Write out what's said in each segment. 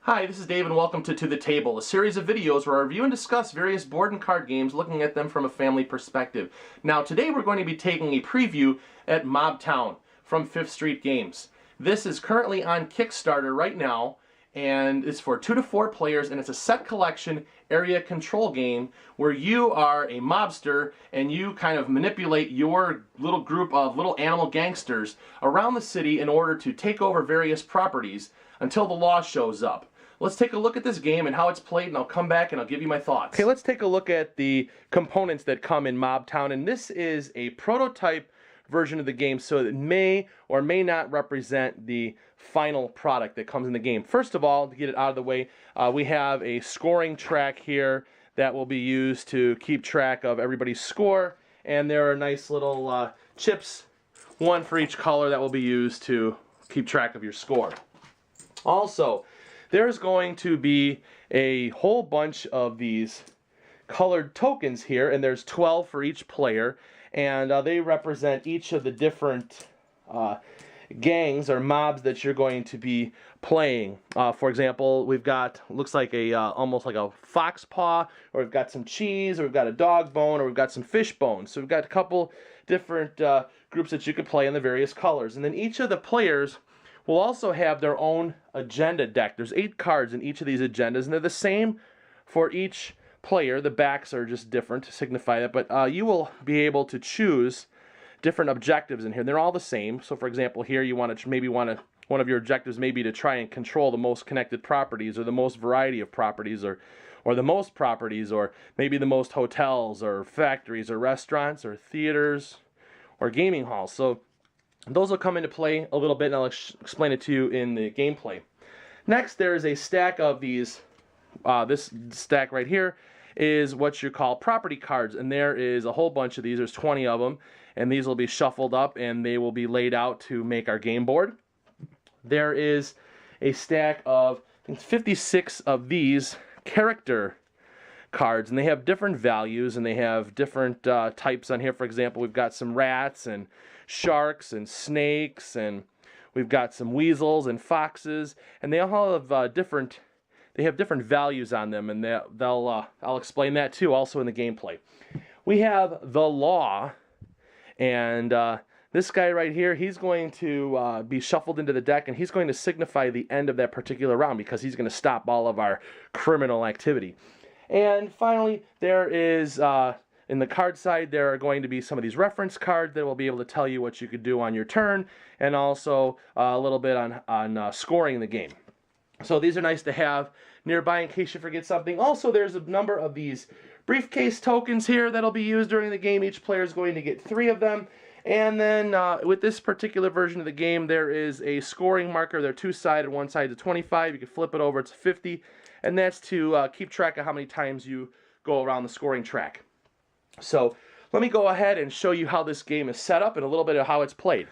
Hi, this is Dave and welcome to the Table, a series of videos where I review and discuss various board and card games, looking at them from a family perspective. Now today we're going to be taking a preview at Mobtown from 5th Street Games. This is currently on Kickstarter right now, and it's for 2 to 4 players, and it's a set collection area control game where you are a mobster and you kind of manipulate your little group of little animal gangsters around the city in order to take over various properties until the law shows up. Let's take a look at this game and how it's played, and I'll come back and I'll give you my thoughts. Okay, let's take a look at the components that come in Mobtown, and this is a prototype version of the game, so it may or may not represent the final product that comes in the game. First of all, to get it out of the way, we have a scoring track here that will be used to keep track of everybody's score, and there are nice little chips, one for each color, that will be used to keep track of your score. Also, there's going to be a whole bunch of these colored tokens here, and there's 12 for each player, and they represent each of the different gangs or mobs that you're going to be playing. For example, we've got, looks like a almost like a fox paw, or we've got some cheese, or we've got a dog bone, or we've got some fish bones. So we've got a couple different groups that you could play in the various colors, and then each of the players will also have their own agenda deck. There's 8 cards in each of these agendas, and they're the same for each player. The backs are just different to signify that, but you will be able to choose different objectives in here. They're all the same. So for example, here you want to one of your objectives may be to try and control the most connected properties, or the most variety of properties, or the most properties, or maybe the most hotels or factories or restaurants or theaters or gaming halls. So those will come into play a little bit, and I'll explain it to you in the gameplay. Next, there is a stack of these. This stack right here is what you call property cards, and there is a whole bunch of these. There's 20 of them, and these will be shuffled up, and they will be laid out to make our game board. There is a stack of, I think, 56 of these character cards, and they have different values, and they have different types on here. For example, we've got some rats and sharks and snakes, and we've got some weasels and foxes, and they all have different values on them, and I'll explain that too also in the gameplay. We have the law, and this guy right here, he's going to be shuffled into the deck, and he's going to signify the end of that particular round, because he's going to stop all of our criminal activity. And finally, there is, in the card side, there are going to be some of these reference cards that will be able to tell you what you could do on your turn, and also a little bit on scoring the game. So these are nice to have nearby in case you forget something. Also, there's a number of these briefcase tokens here that'll be used during the game. Each player is going to get 3 of them. And then with this particular version of the game, there is a scoring marker. They're 2-sided. One side is 25. You can flip it over. It's 50. And that's to keep track of how many times you go around the scoring track. So let me go ahead and show you how this game is set up and a little bit of how it's played.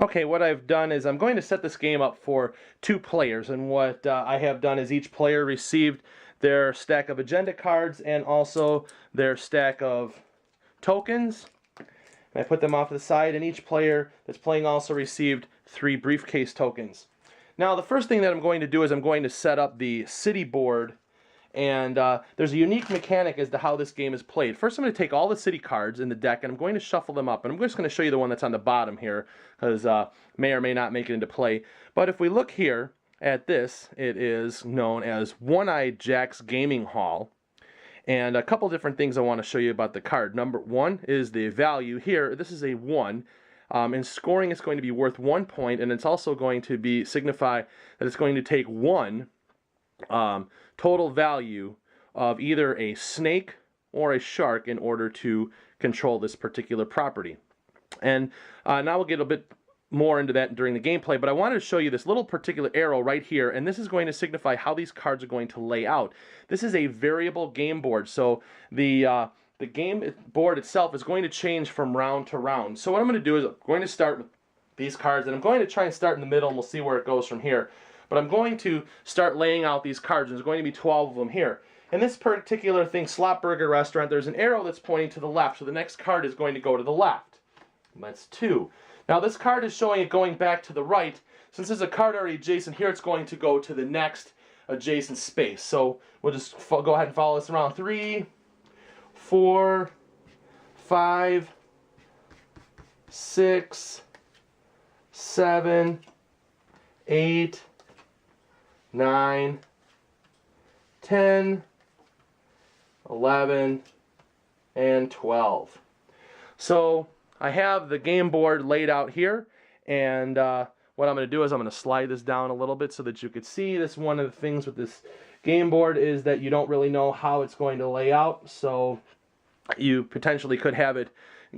Okay, what I've done is I'm going to set this game up for 2 players, and what I have done is each player received their stack of agenda cards and also their stack of tokens. And I put them off to the side, and each player that's playing also received 3 briefcase tokens. Now, the first thing that I'm going to do is I'm going to set up the city board, and there's a unique mechanic as to how this game is played. First, I'm going to take all the city cards in the deck, and I'm going to shuffle them up. And I'm just going to show you the one that's on the bottom here, because may or may not make it into play. But if we look here at this, it is known as One-Eyed Jack's Gaming Hall. And a couple different things I want to show you about the card. Number 1 is the value here. This is a 1. In scoring, it's going to be worth 1 point, and it's also going to be signify that it's going to take 1 total value of either a snake or a shark in order to control this particular property. And now we'll get a bit more into that during the gameplay, but I wanted to show you this little particular arrow right here, and this is going to signify how these cards are going to lay out. This is a variable game board, so the game board itself is going to change from round to round. So what I'm going to do is I'm going to start with these cards, and I'm going to try and start in the middle, and we'll see where it goes from here. But I'm going to start laying out these cards, and there's going to be 12 of them here. In this particular thing, Slop Burger Restaurant, there's an arrow that's pointing to the left, so the next card is going to go to the left. That's 2. Now this card is showing it going back to the right. Since there's a card already adjacent here, it's going to go to the next adjacent space. So we'll just go ahead and follow this around. 3, 4, 5, 6, 7, 8, 9, 10, 11, and 12. So I have the game board laid out here, and what I'm going to do is I'm going to slide this down a little bit so that you could see. This one of the things with this game board is that you don't really know how it's going to lay out, so you potentially could have it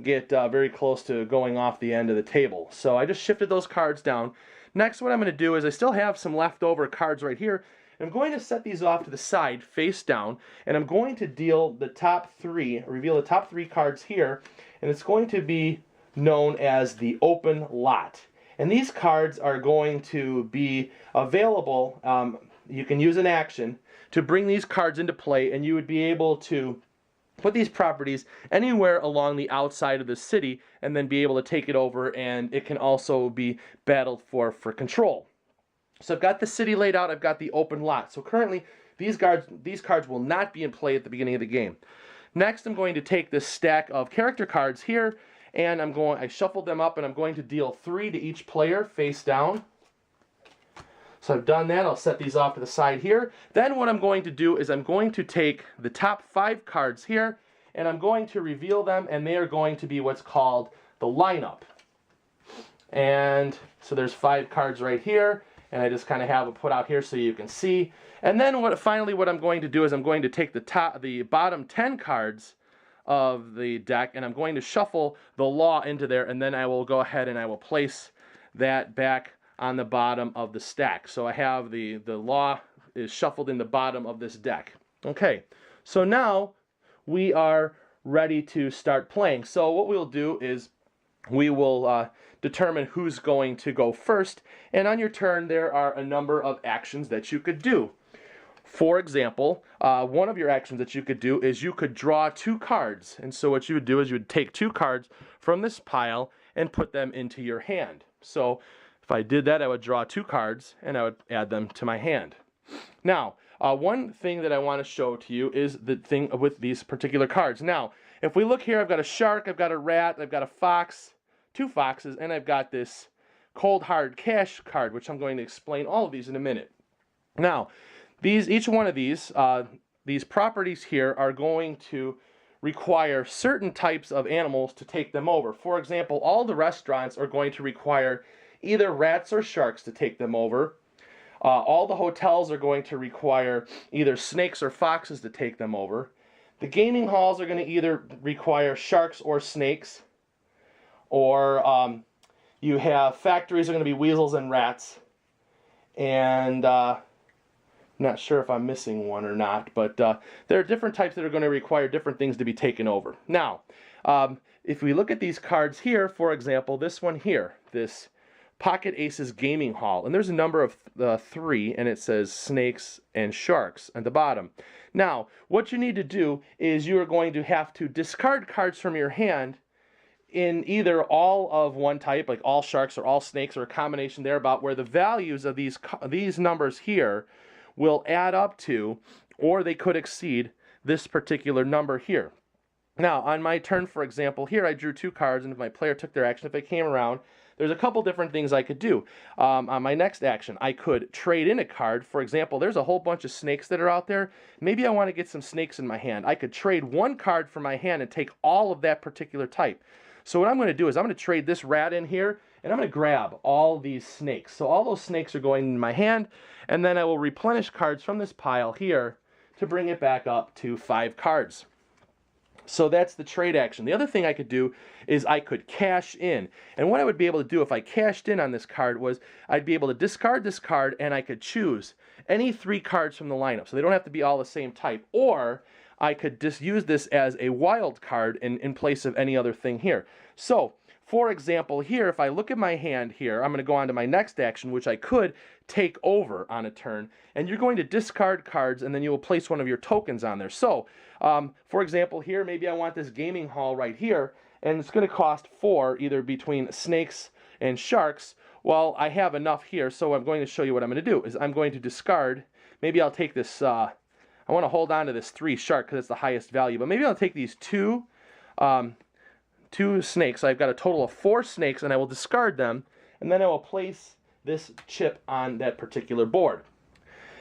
get very close to going off the end of the table. So I just shifted those cards down. Next, what I'm going to do is I still have some leftover cards right here. I'm going to set these off to the side, face down, and I'm going to reveal the top three cards here, and it's going to be known as the open lot. And these cards are going to be available. You can use an action to bring these cards into play, and you would be able to put these properties anywhere along the outside of the city and then be able to take it over, and it can also be battled for control. So I've got the city laid out, I've got the open lot. So currently these cards will not be in play at the beginning of the game. Next, I'm going to take this stack of character cards here, and I shuffled them up, and I'm going to deal 3 to each player face down. So I've done that. I'll set these off to the side here. Then what I'm going to do is I'm going to take the top 5 cards here, and I'm going to reveal them, and they are going to be what's called the lineup. And so there's 5 cards right here, and I just kind of have it put out here so you can see. And then finally what I'm going to do is I'm going to take the bottom 10 cards of the deck, and I'm going to shuffle the law into there, and then I will go ahead and I will place that back on the bottom of the stack. So I have the law is shuffled in the bottom of this deck. Okay, so now we are ready to start playing. So what we'll do is we will determine who's going to go first, and on your turn there are a number of actions that you could do. For example, one of your actions that you could do is you could draw 2 cards, and so what you would do is you would take 2 cards from this pile and put them into your hand. So if I did that, I would draw 2 cards and I would add them to my hand. Now, one thing that I want to show to you is the thing with these particular cards. Now, if we look here, I've got a shark, I've got a rat, I've got a fox, 2 foxes, and I've got this cold hard cash card, which I'm going to explain all of these in a minute. Now, each one of these properties here are going to require certain types of animals to take them over. For example, all the restaurants are going to require either rats or sharks to take them over. All the hotels are going to require either snakes or foxes to take them over. The gaming halls are going to either require sharks or snakes. Or you have factories are going to be weasels and rats. And not sure if I'm missing one or not, but there are different types that are going to require different things to be taken over. Now, if we look at these cards here, for example, this one here, this Pocket Aces Gaming Hall, and there's a number of 3, and it says snakes and sharks at the bottom. Now, what you need to do is you are going to have to discard cards from your hand in either all of one type, like all sharks or all snakes, or a combination thereabout, where the values of these numbers here will add up to, or they could exceed, this particular number here. Now, on my turn, for example, here I drew 2 cards, and if my player took their action, if they came around, there's a couple different things I could do. On my next action, I could trade in a card. For example, there's a whole bunch of snakes that are out there. Maybe I want to get some snakes in my hand. I could trade 1 card from my hand and take all of that particular type. So what I'm going to do is I'm going to trade this rat in here, and I'm going to grab all these snakes. So all those snakes are going in my hand, and then I will replenish cards from this pile here to bring it back up to 5 cards. So that's the trade action. The other thing I could do is I could cash in. And what I would be able to do if I cashed in on this card was I'd be able to discard this card, and I could choose any 3 cards from the lineup. So they don't have to be all the same type. Or I could just use this as a wild card in place of any other thing here. So, for example, here, if I look at my hand here, I'm going to go on to my next action, which I could take over on a turn. And you're going to discard cards, and then you will place one of your tokens on there. So, for example, here, maybe I want this gaming hall right here, and it's going to cost 4, either between snakes and sharks. Well, I have enough here, so I'm going to show you what I'm going to do, is I'm going to discard maybe I'll take this, I want to hold on to this 3 shark because it's the highest value, but maybe I'll take these 2 snakes. I've got a total of 4 snakes, and I will discard them, and then I will place this chip on that particular board.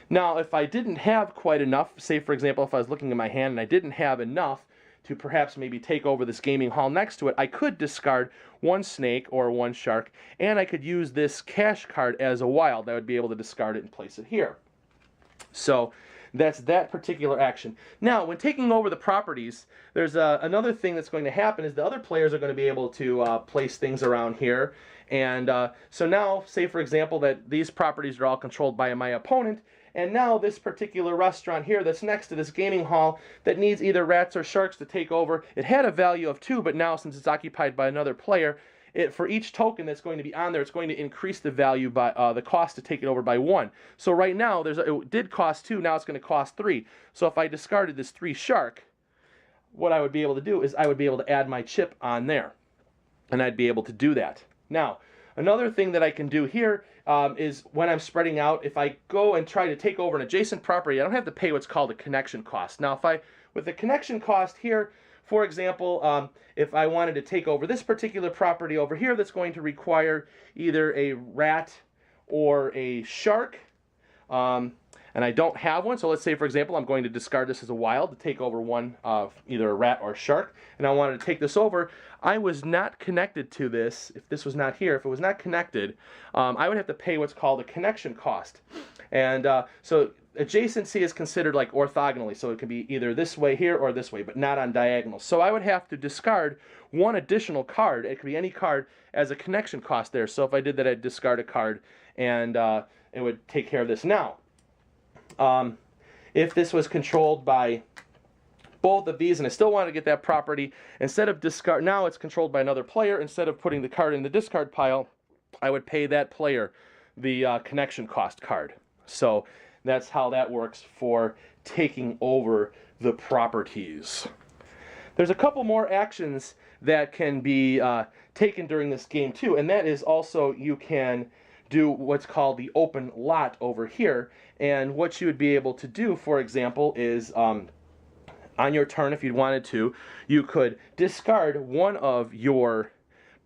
Now, if I didn't have quite enough, say for example, if I was looking at my hand and I didn't have enough to perhaps maybe take over this gaming hall next to it, I could discard 1 snake or 1 shark, and I could use this cash card as a wild. I would be able to discard it and place it here. So that's that particular action. Now, when taking over the properties, there's another thing that's going to happen is the other players are going to be able to place things around here. And so now, say for example that these properties are all controlled by my opponent, and now this particular restaurant here that's next to this gaming hall that needs either rats or sharks to take over, it had a value of 2, but now since it's occupied by another player, for each token that's going to be on there, it's going to increase the value by the cost to take it over by 1. So right now, it did cost 2, now it's going to cost 3. So if I discarded this 3 shark, what I would be able to do is I would be able to add my chip on there, and I'd be able to do that. Now, another thing that I can do here is when I'm spreading out, if I go and try to take over an adjacent property, I don't have to pay what's called a connection cost. Now, with the connection cost here, for example, if I wanted to take over this particular property over here that's going to require either a rat or a shark, and I don't have one, so let's say, for example, I'm going to discard this as a wild to take over one of either a rat or a shark, and I wanted to take this over. I was not connected to this. If this was not here, if it was not connected, I would have to pay what's called a connection cost. And so adjacency is considered like orthogonally, so it can be either this way here or this way, but not on diagonal. So I would have to discard 1 additional card, it could be any card, as a connection cost there. So if I did that, I'd discard a card, and it would take care of this. Now, if this was controlled by both of these, and I still want to get that property, instead of discard, now it's controlled by another player, instead of putting the card in the discard pile, I would pay that player the connection cost card. So that's how that works for taking over the properties. There's a couple more actions that can be taken during this game too, and that is also you can do what's called the open lot over here. And what you would be able to do, for example, is on your turn, if you wanted to, you could discard 1 of your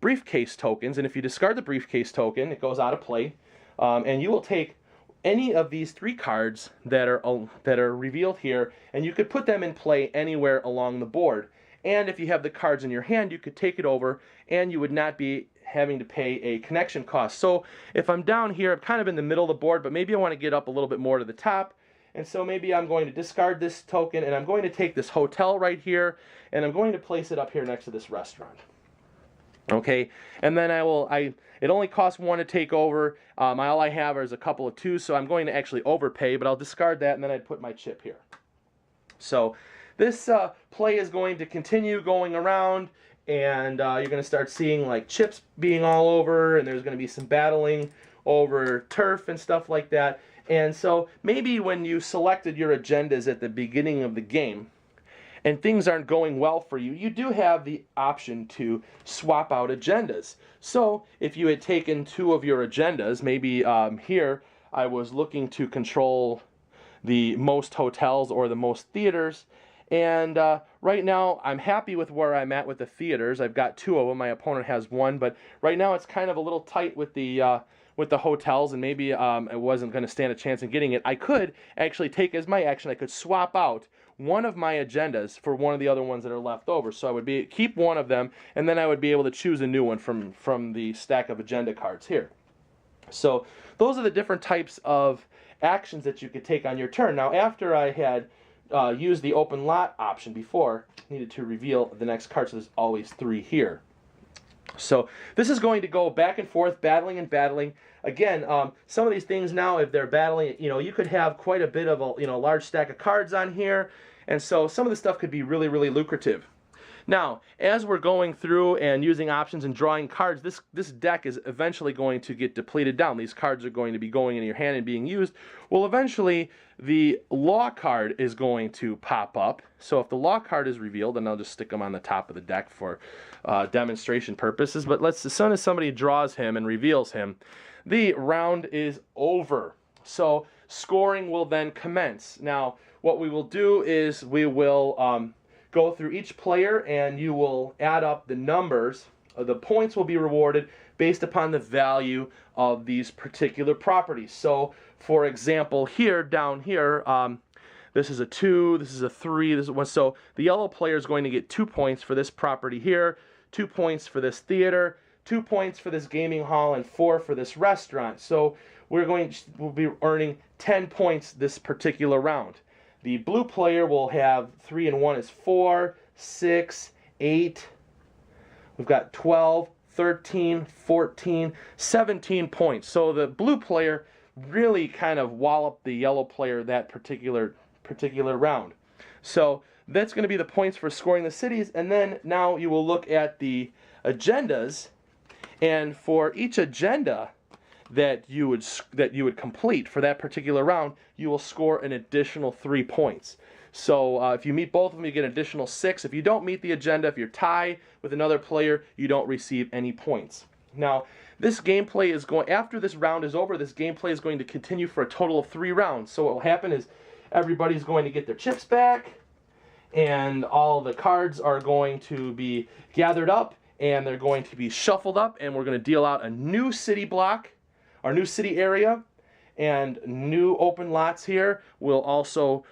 briefcase tokens, and if you discard the briefcase token, it goes out of play, and you will take any of these 3 cards that are revealed here, and you could put them in play anywhere along the board. And if you have the cards in your hand, you could take it over, and you would not be having to pay a connection cost. So if I'm down here, I'm kind of in the middle of the board, but maybe I want to get up a little bit more to the top, and so maybe I'm going to discard this token, and I'm going to take this hotel right here, and I'm going to place it up here next to this restaurant. Okay, and then it only costs 1 to take over. All I have is a couple of 2s, so I'm going to actually overpay, but I'll discard that, and then I'd put my chip here. So this play is going to continue going around, and you're going to start seeing like chips being all over, and there's going to be some battling over turf and stuff like that. And so maybe when you selected your agendas at the beginning of the game and things aren't going well for you, you do have the option to swap out agendas. So if you had taken 2 of your agendas, maybe here I was looking to control the most hotels or the most theaters, and right now I'm happy with where I'm at with the theaters. I've got 2 of them, my opponent has 1, but right now it's kind of a little tight with the hotels, and maybe it wasn't going to stand a chance in getting it. I could actually take as my action, I could swap out 1 of my agendas for 1 of the other ones that are left over. So I would keep 1 of them, and then I would be able to choose a new one from the stack of agenda cards here. So those are the different types of actions that you could take on your turn. Now, after I had used the open lot option before, I needed to reveal the next card, so there's always 3 here. So this is going to go back and forth, battling and battling. Again, some of these things now, if they're battling, you could have quite a bit of a large stack of cards on here, and so some of the stuff could be really, really lucrative. Now, as we're going through and using options and drawing cards, this deck is eventually going to get depleted down. These cards are going to be going in your hand and being used. Well, eventually, the law card is going to pop up. So if the law card is revealed, and I'll just stick them on the top of the deck for demonstration purposes, but as soon as somebody draws him and reveals him, the round is over. So scoring will then commence. Now, what we will do is we will go through each player, and you will add up the numbers. The points will be rewarded based upon the value of these particular properties. So, for example, here, down here, this is a 2, this is a 3, this is a 1. So the yellow player is going to get 2 points for this property here, 2 points for this theater, 2 points for this gaming hall, and 4 for this restaurant. So we'll be earning 10 points this particular round. The blue player will have 3 and 1 is 4, 6, 8. We've got 12, 13, 14, 17 points. So the blue player really kind of walloped the yellow player that particular round. So that's going to be the points for scoring the cities, and then now you will look at the agendas, and for each agenda that you would complete for that particular round, you will score an additional 3 points. So if you meet both of them, you get an additional 6. If you don't meet the agenda, if you're tied with another player, you don't receive any points. Now, this gameplay is going, after this round is over, this gameplay is going to continue for a total of 3 rounds. So what will happen is everybody's going to get their chips back, and all the cards are going to be gathered up, and they're going to be shuffled up, and we're going to deal out a new city block, our new city area, and new open lots here. We'll also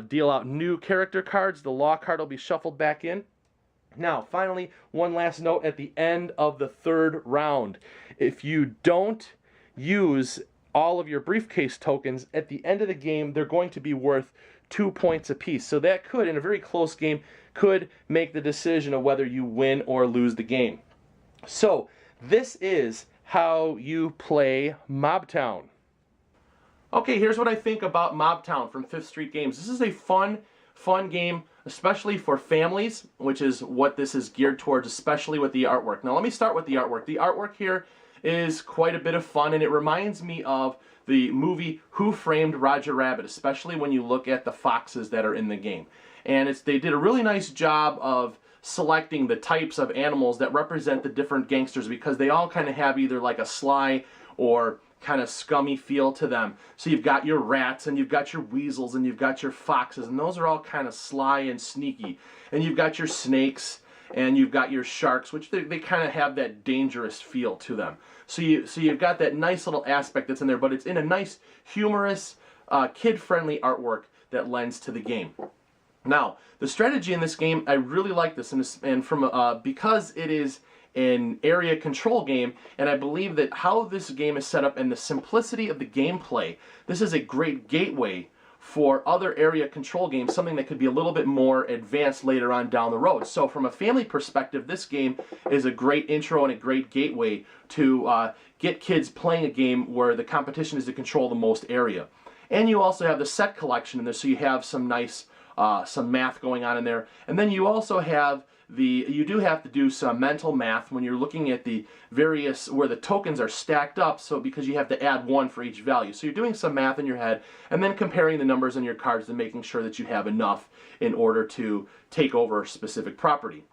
deal out new character cards. The law card will be shuffled back in. Now, finally, one last note at the end of the 3rd round. If you don't use all of your briefcase tokens, at the end of the game, they're going to be worth 2 points apiece. So that could, in a very close game, could make the decision of whether you win or lose the game. So, this is how you play Mobtown. Okay, here's what I think about Mobtown from 5th Street Games. This is a fun game, especially for families, which is what this is geared towards, especially with the artwork. Now, let me start with the artwork. The artwork here is quite a bit of fun, and it reminds me of the movie Who Framed Roger Rabbit, especially when you look at the foxes that are in the game. And they did a really nice job of selecting the types of animals that represent the different gangsters, because they all kind of have either like a sly or kind of scummy feel to them. So you've got your rats, and you've got your weasels, and you've got your foxes, and those are all kind of sly and sneaky. And you've got your snakes, and you've got your sharks, which they kind of have that dangerous feel to them. So you've got that nice little aspect that's in there, but it's in a nice, humorous, kid-friendly artwork that lends to the game. Now, the strategy in this game, I really like this, and from because it is an area control game, and I believe that how this game is set up and the simplicity of the gameplay, this is a great gateway for other area control games, something that could be a little bit more advanced later on down the road. So from a family perspective, this game is a great intro and a great gateway to get kids playing a game where the competition is to control the most area. And you also have the set collection in there, so you have some nice some math going on in there. And then you also have you do have to do some mental math when you're looking at the various, where the tokens are stacked up, so because you have to add 1 for each value. So you're doing some math in your head, and then comparing the numbers on your cards and making sure that you have enough in order to take over a specific property.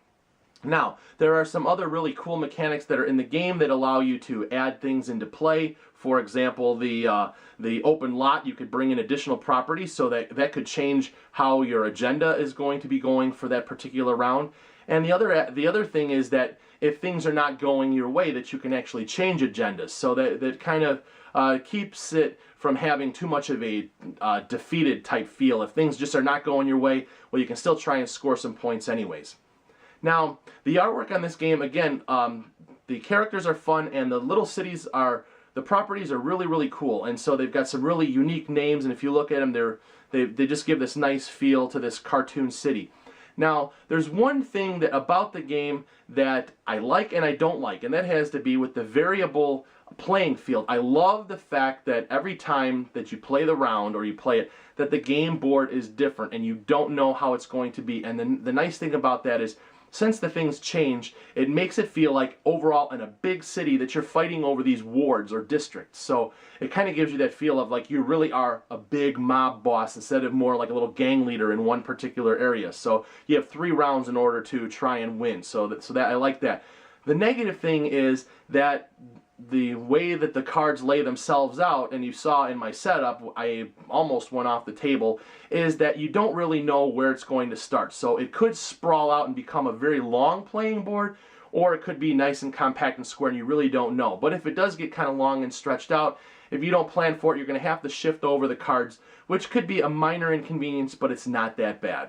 Now, there are some other really cool mechanics that are in the game that allow you to add things into play. For example, the open lot, you could bring in additional properties, so that could change how your agenda is going to be going for that particular round. And the other thing is that if things are not going your way, that you can actually change agendas. So that kind of keeps it from having too much of a defeated type feel. If things just are not going your way, well, you can still try and score some points anyways. Now, the artwork on this game, again, the characters are fun, and the little cities the properties are really, really cool. And so they've got some really unique names, and if you look at them, they just give this nice feel to this cartoon city. Now, there's one thing about the game that I like and I don't like, and that has to be with the variable playing field. I love the fact that every time that you play the round, or you play it, that the game board is different, and you don't know how it's going to be. And then the nice thing about that is, since the things change, it makes it feel like overall in a big city that you're fighting over these wards or districts. So it kind of gives you that feel of like you really are a big mob boss instead of more like a little gang leader in one particular area. So you have 3 rounds in order to try and win. So that I like that. The negative thing is that the way that the cards lay themselves out, and you saw in my setup, I almost went off the table, is that you don't really know where it's going to start. So it could sprawl out and become a very long playing board, or it could be nice and compact and square and you really don't know. But if it does get kind of long and stretched out, if you don't plan for it, you're going to have to shift over the cards, which could be a minor inconvenience, but it's not that bad.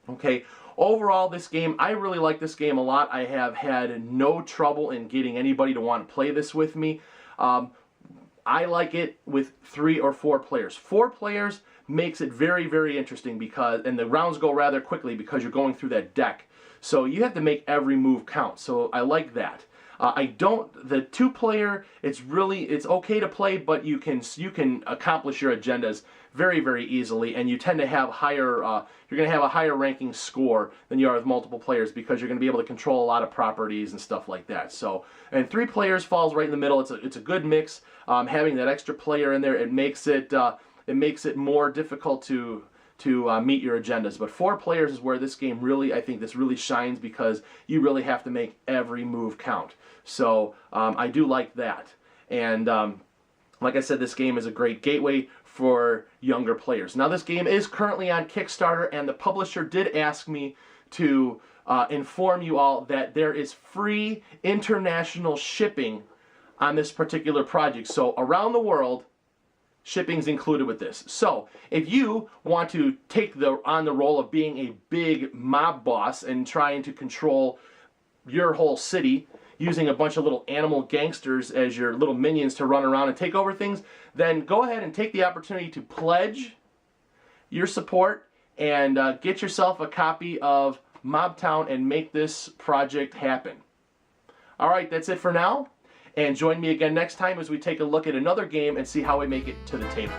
Okay, overall, this game, I really like this game a lot. I have had no trouble in getting anybody to want to play this with me. I like it with 3 or 4 players. 4 players makes it very, very interesting because, and the rounds go rather quickly because you're going through that deck. So you have to make every move count. So I like that. The 2-player, it's okay to play, but you can accomplish your agendas very, very easily, and you tend to have higher, you're going to have a higher ranking score than you are with multiple players because you're going to be able to control a lot of properties and stuff like that. So, and 3 players falls right in the middle. It's a good mix. Having that extra player in there, it makes it more difficult to meet your agendas. But 4 players is where this game really, I think this really shines because you really have to make every move count. So I do like that. And like I said, this game is a great gateway for younger players. Now this game is currently on Kickstarter, and the publisher did ask me to inform you all that there is free international shipping on this particular project. So around the world, shipping's included with this. So if you want to take on the role of being a big mob boss and trying to control your whole city using a bunch of little animal gangsters as your little minions to run around and take over things, then go ahead and take the opportunity to pledge your support and get yourself a copy of Mobtown and make this project happen. Alright, that's it for now. And join me again next time as we take a look at another game and see how we make it to the table.